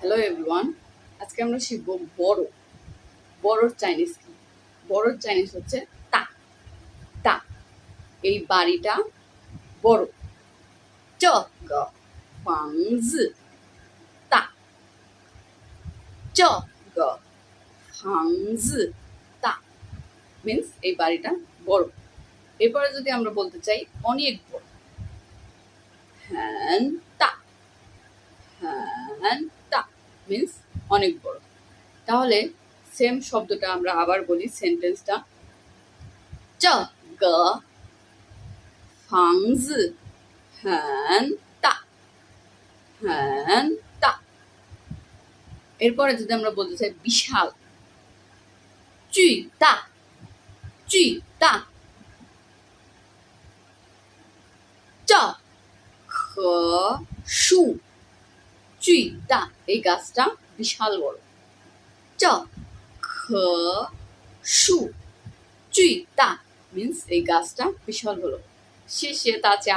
Hello everyone, আজকে আমরা শিখব বড়। বড়র চাইনিজ কি? বড়র চাইনিজ হচ্ছে তা। তা, এই বাড়িটা বড়। 这个房子大，这个房子大 means এই বাড়িটা বড়। এরপরে যদি আমরা বলতে চাই অনেক বড়, 很大，很大 means অনেক বড়। তাহলে সেম শব্দটা আমরা আবার বলি, সেন্টেন্সটা 这个房子很大，很大。এরপরে যদি আমরা বলতে চাই বিশাল, 巨大，巨大。这棵树巨大，এই গাছটা বিশাল বড়। 这棵树巨大 means এই গাছটা বিশাল বড়।谢谢大家。